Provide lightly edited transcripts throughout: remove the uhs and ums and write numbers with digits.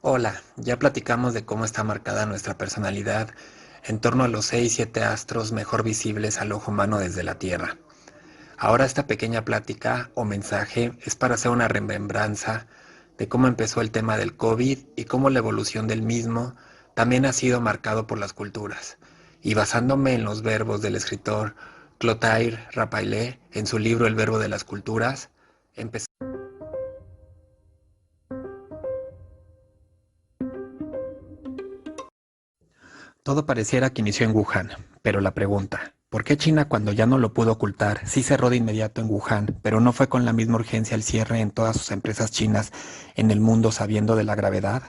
Hola, ya platicamos de cómo está marcada nuestra personalidad en torno a los 6, 7 astros mejor visibles al ojo humano desde la Tierra. Ahora esta pequeña plática o mensaje es para hacer una remembranza de cómo empezó el tema del COVID y cómo la evolución del mismo también ha sido marcado por las culturas. Y basándome en los verbos del escritor Clotaire Raphael en su libro El verbo de las culturas, empezó. Todo pareciera que inició en Wuhan, pero la pregunta, ¿por qué China cuando ya no lo pudo ocultar sí cerró de inmediato en Wuhan, pero no fue con la misma urgencia el cierre en todas sus empresas chinas en el mundo sabiendo de la gravedad?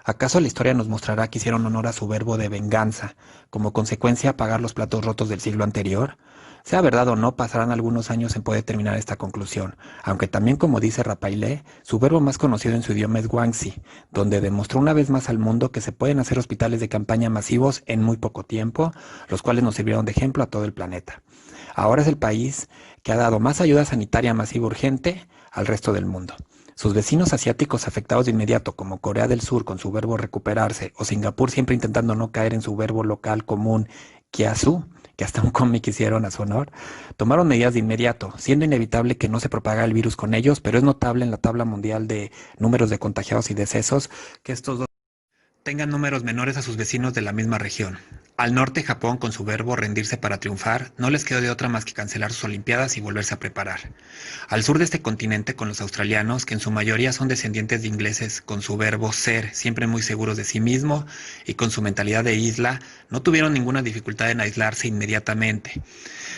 ¿Acaso la historia nos mostrará que hicieron honor a su verbo de venganza, como consecuencia pagar los platos rotos del siglo anterior? Sea verdad o no, pasarán algunos años en poder terminar esta conclusión, aunque también como dice Raphael, su verbo más conocido en su idioma es Guangxi, donde demostró una vez más al mundo que se pueden hacer hospitales de campaña masivos en muy poco tiempo, los cuales nos sirvieron de ejemplo a todo el planeta. Ahora es el país que ha dado más ayuda sanitaria masiva urgente al resto del mundo. Sus vecinos asiáticos afectados de inmediato, como Corea del Sur con su verbo recuperarse, o Singapur siempre intentando no caer en su verbo local común, kiasu, que hasta un cómic hicieron a su honor, tomaron medidas de inmediato, siendo inevitable que no se propagara el virus con ellos, pero es notable en la tabla mundial de números de contagiados y decesos que estos dos tengan números menores a sus vecinos de la misma región. Al norte, Japón, con su verbo rendirse para triunfar, no les quedó de otra más que cancelar sus Olimpiadas y volverse a preparar. Al sur de este continente, con los australianos, que en su mayoría son descendientes de ingleses, con su verbo ser, siempre muy seguros de sí mismo, y con su mentalidad de isla, no tuvieron ninguna dificultad en aislarse inmediatamente.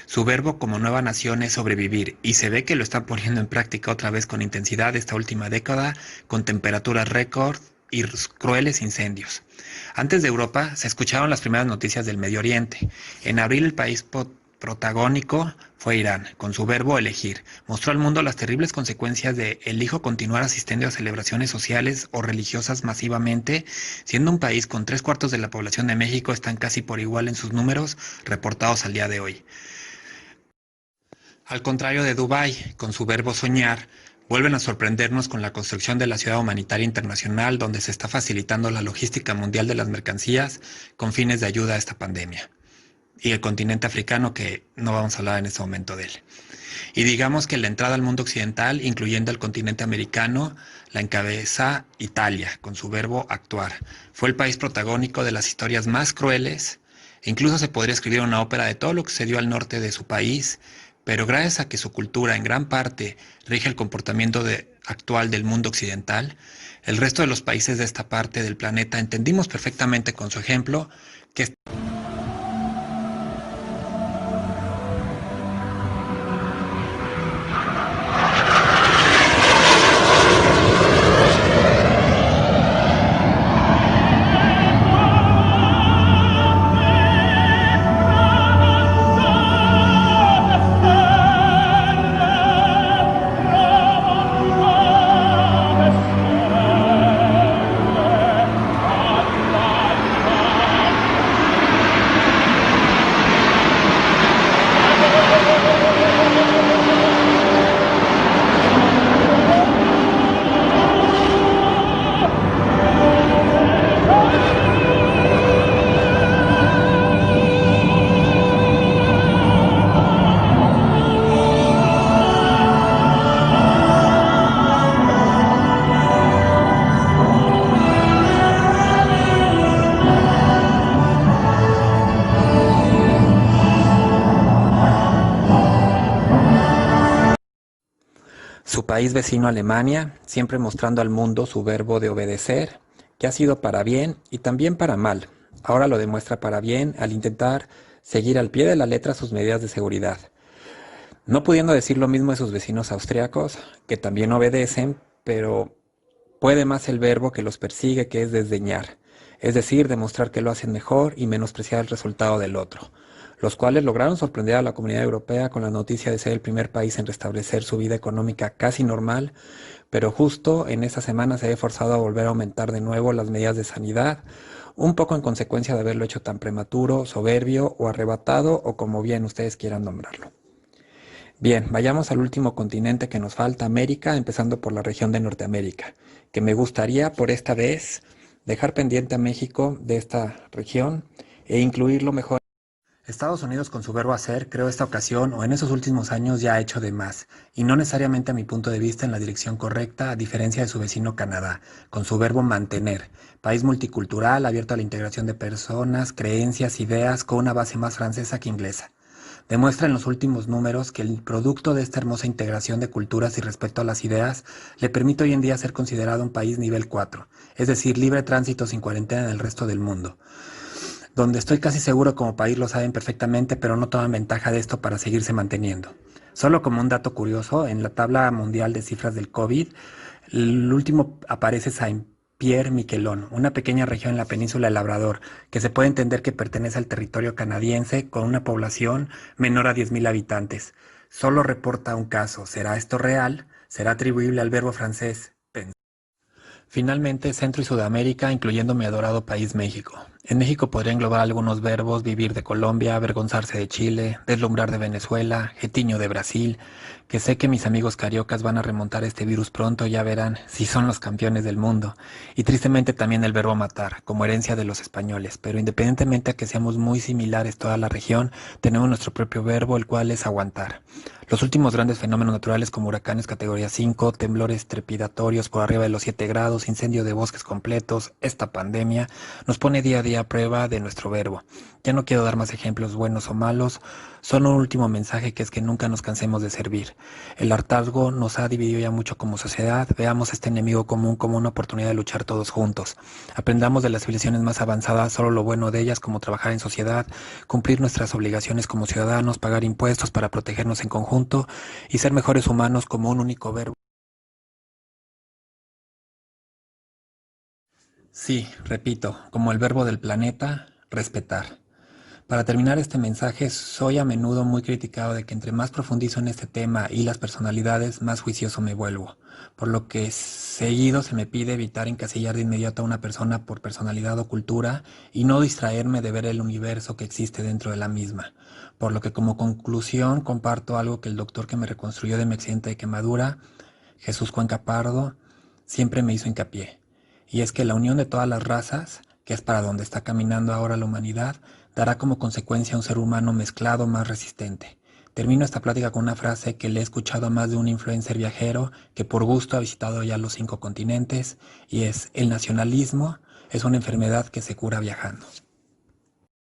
Su verbo como nueva nación es sobrevivir, y se ve que lo están poniendo en práctica otra vez con intensidad esta última década, con temperaturas récord y crueles incendios. Antes de Europa se escucharon las primeras noticias del Medio Oriente. En abril el país protagónico fue Irán, con su verbo elegir. Mostró al mundo las terribles consecuencias de elijo continuar asistiendo a celebraciones sociales o religiosas masivamente, siendo un país con 3/4 de la población de México están casi por igual en sus números reportados al día de hoy. Al contrario de Dubái, con su verbo soñar, vuelven a sorprendernos con la construcción de la Ciudad Humanitaria Internacional, donde se está facilitando la logística mundial de las mercancías con fines de ayuda a esta pandemia. Y el continente africano, que no vamos a hablar en este momento de él. Y digamos que la entrada al mundo occidental, incluyendo el continente americano, la encabeza Italia, con su verbo actuar. Fue el país protagónico de las historias más crueles, e incluso se podría escribir una ópera de todo lo que sucedió al norte de su país, pero gracias a que su cultura en gran parte rige el comportamiento actual del mundo occidental, el resto de los países de esta parte del planeta entendimos perfectamente con su ejemplo que su país vecino Alemania, siempre mostrando al mundo su verbo de obedecer, que ha sido para bien y también para mal. Ahora lo demuestra para bien al intentar seguir al pie de la letra sus medidas de seguridad. No pudiendo decir lo mismo de sus vecinos austriacos, que también obedecen, pero puede más el verbo que los persigue, que es desdeñar, es decir, demostrar que lo hacen mejor y menospreciar el resultado del otro, los cuales lograron sorprender a la comunidad europea con la noticia de ser el primer país en restablecer su vida económica casi normal, pero justo en esa semana se ve forzado a volver a aumentar de nuevo las medidas de sanidad, un poco en consecuencia de haberlo hecho tan prematuro, soberbio o arrebatado o como bien ustedes quieran nombrarlo. Bien, vayamos al último continente que nos falta, América, empezando por la región de Norteamérica, que me gustaría por esta vez dejar pendiente a México de esta región e incluirlo mejor. Estados Unidos con su verbo hacer, creo esta ocasión o en esos últimos años ya ha hecho de más, y no necesariamente a mi punto de vista en la dirección correcta, a diferencia de su vecino Canadá, con su verbo mantener, país multicultural, abierto a la integración de personas, creencias, ideas, con una base más francesa que inglesa. Demuestra en los últimos números que el producto de esta hermosa integración de culturas y respeto a las ideas le permite hoy en día ser considerado un país nivel 4, es decir, libre tránsito sin cuarentena en el resto del mundo, donde estoy casi seguro como país lo saben perfectamente, pero no toman ventaja de esto para seguirse manteniendo. Solo como un dato curioso, en la tabla mundial de cifras del COVID, el último aparece Saint-Pierre-Miquelon, una pequeña región en la península del Labrador, que se puede entender que pertenece al territorio canadiense con una población menor a 10.000 habitantes. Solo reporta un caso. ¿Será esto real? ¿Será atribuible al verbo francés? Finalmente, Centro y Sudamérica, incluyendo mi adorado país México. En México podría englobar algunos verbos: vivir de Colombia, avergonzarse de Chile, deslumbrar de Venezuela, jetiño de Brasil, que sé que mis amigos cariocas van a remontar este virus pronto, ya verán, si son los campeones del mundo. Y tristemente también el verbo matar, como herencia de los españoles, pero independientemente a que seamos muy similares toda la región, tenemos nuestro propio verbo, el cual es aguantar. Los últimos grandes fenómenos naturales como huracanes categoría 5, temblores trepidatorios por arriba de los 7 grados, incendio de bosques completos, esta pandemia, nos pone día a día a prueba de nuestro verbo. Ya no quiero dar más ejemplos buenos o malos, solo un último mensaje, que es que nunca nos cansemos de servir. El hartazgo nos ha dividido ya mucho como sociedad, veamos este enemigo común como una oportunidad de luchar todos juntos. Aprendamos de las civilizaciones más avanzadas solo lo bueno de ellas, como trabajar en sociedad, cumplir nuestras obligaciones como ciudadanos, pagar impuestos para protegernos en conjunto y ser mejores humanos como un único verbo. Sí, repito, como el verbo del planeta, respetar. Para terminar este mensaje, soy a menudo muy criticado de que entre más profundizo en este tema y las personalidades, más juicioso me vuelvo, por lo que seguido se me pide evitar encasillar de inmediato a una persona por personalidad o cultura y no distraerme de ver el universo que existe dentro de la misma, por lo que como conclusión comparto algo que el doctor que me reconstruyó de mi accidente de quemadura, Jesús Cuenca Pardo, siempre me hizo hincapié, y es que la unión de todas las razas, que es para donde está caminando ahora la humanidad, dará como consecuencia un ser humano mezclado más resistente. Termino esta plática con una frase que le he escuchado a más de un influencer viajero que por gusto ha visitado ya los 5 continentes, y es: el nacionalismo es una enfermedad que se cura viajando.